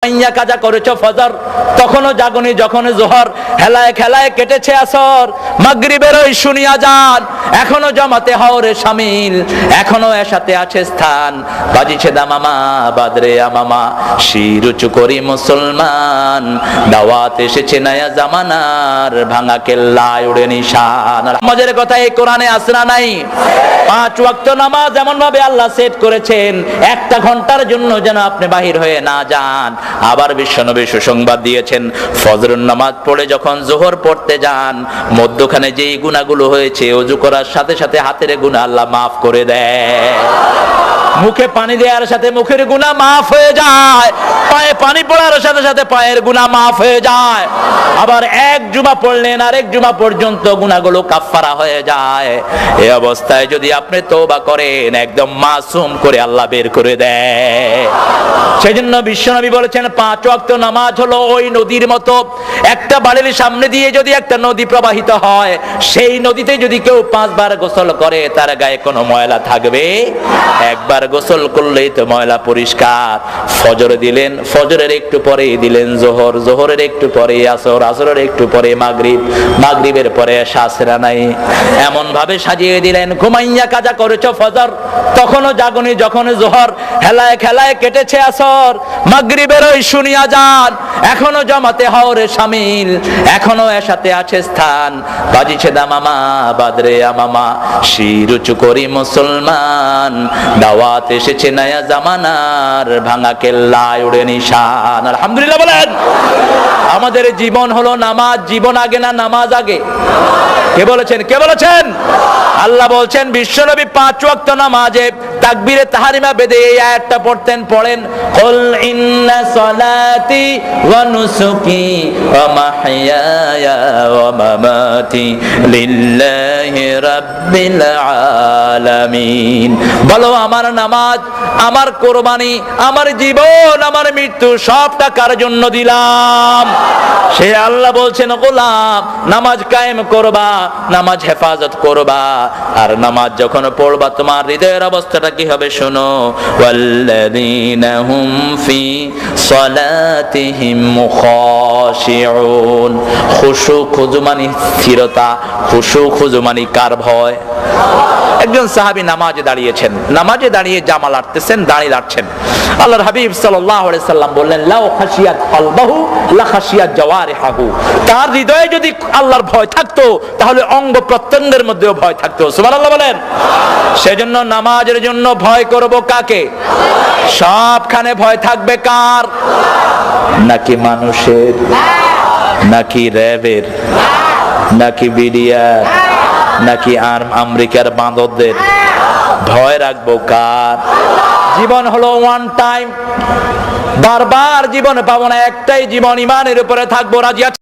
মাইয়া কাজা করেছো ফজর, তখনও জাগনি যখন জোহর, হেলায় খেলায় কেটেছে আসর, মাগরিবের ওই শুনি আজান, এখনো জমাতে হওরে শামিল, এখনো এসাতে আছে স্থান, বাজিছে দামামা বাদরে আমামা, শির উঁচু করি মুসলমান, দাওয়াত এসেছে নয়া জামানার, ভাঙা কেল্লায় উড়ে নিশান। মজার কথা, এই কোরআনে আসরা নাই? 5 ওয়াক্ত নামাজ এমন ভাবে আল্লাহ সেট করেছেন, 1 ঘন্টার জন্য যেন আপনি বাহির হয়ে না যান। আবার বিশ্বনবী সুসংবাদ দিয়েছেন, ফজরের নামাজ পড়ে যখন যোহর পড়তে যান, মধ্যখানে যেই গুনাহগুলো হয়েছে ওযু করার সাথে সাথে হাতের গুনাহ আল্লাহ মাফ করে দেয়। মুখে পানি দেওয়ার সাথে মুখের গুনাহ মাফ হয়ে যায়, পায়ে পানি পড়ার সাথে সাথে পায়ের গুনাহ মাফ হয়ে যায়। আবার 1 জুমা পড়লেন আরেক জুমা পর্যন্ত গুনাহগুলো কাফফারা হয়ে যায়। এই অবস্থায় যদি আপনি তওবা করেন, একদম মাসুম করে আল্লাহ বের করে দেয়। সেজন্য বিশ্বনবী বলেছেন, 5 ওয়াক্ত নামাজ হলো ওই নদীর মতো, একটা বাড়ির সামনে দিয়ে যদি একটা নদী প্রবাহিত হয়, সেই নদীতে যদি কেউ 5 বার গোসল করে, তার গায়ে কোনো ময়লা থাকবে? একবার গোসল করলেই তো ময়লা পরিষ্কার। ফজর দিলেন, ফজরের একটু পরে দিলেন যোহর, যোহরের একটু পরে আসর, আসরের একটু পরে মাগরিব, মাগরিবের পরে শাসরা নাই, এমন ভাবে সাজিয়ে দিলেন। ঘুমাইয়া কাজা করেছো ফজর, তখনও জাগনি যখন যোহর, হেলায় খেলায় কেটেছে আসর, মাগরিবের ওই শুনি আজান, এখনো জমাতে হওরে শামিল, এখনো এসাতে আছে স্থান, বাজিছে দামামা বাদরে আমামা, শির উঁচু করি মুসলমান, দাওয়াত এসেছে নয়া জামানার, ভাঙা কেল্লায় উড়ে নিশান। আলহামদুলিল্লাহ বলেন। আমাদের জীবন হলো নামাজ। জীবন আগে না নামাজ আগে? কে বলেছেন? কে বলেছেন? আল্লাহ বলছেন, বিশ্বনবী 5 ওয়াক্ত নামাজে তাকবীরে তাহরিমা বেদে এই আয়াতটা পড়তেন। পড়েন, কুল ইন্না সলাতি ওয়া নুসুকি ওয়া মাহইয়ায়া ওয়া মামাতি লিল্লাহি রাব্বিল আলামিন। বলো, আমার নামাজ, আমার কুরবানি, আমার জীবন, আমার মৃত্যু সবটা কার জন্য দিলাম? সে আল্লাহ বলছেন, গোলাম নামাজ কায়েম করবা, নামাজ হেফাজত করবা, আর নামাজ যখন পড়বা তোমার হৃদয়ের অবস্থাটা কি হবে শোনো। ওয়াল্লাযীনা হুম ফি সালাতিহিম খাশিউন। খুশু খুজু মানে স্থিরতা, খুশু খুজু মানে কার ভয়? একজন সাহাবী নামাজে দাঁড়িয়েছেন, নামাজে দাঁড়িয়ে জামা লাড়তেছেন, দাঁড়িয়ে লাড়ছেন। আল্লাহর হাবিব সাল্লাল্লাহু আলাইহি সাল্লাম বললেন, লাউ খাশিয়াত কলবাহু লা খাশিয়াত জাওয়ারিহু। তার হৃদয়ে যদি আল্লাহর ভয় থাকতো, তাহলে অঙ্গ প্রত্যঙ্গের মধ্যেও ভয় থাকতো। সুবহানাল্লাহ বলেন। সেজন্য নামাজের জন্য ভয় করব কাকে? সবখানে ভয় থাকবে কার? নাকি মানুষের, নাকি র্যাবের, নাকি বিডিআর, নাকি আমেরিকার বাঁদরদের? ভয় রাখবো কার? জীবন হলো ওয়ান টাইম, বারবার জীবন পাবো না, একটাই জীবন, ইমানের উপরে থাকবো। রাজি আছেন?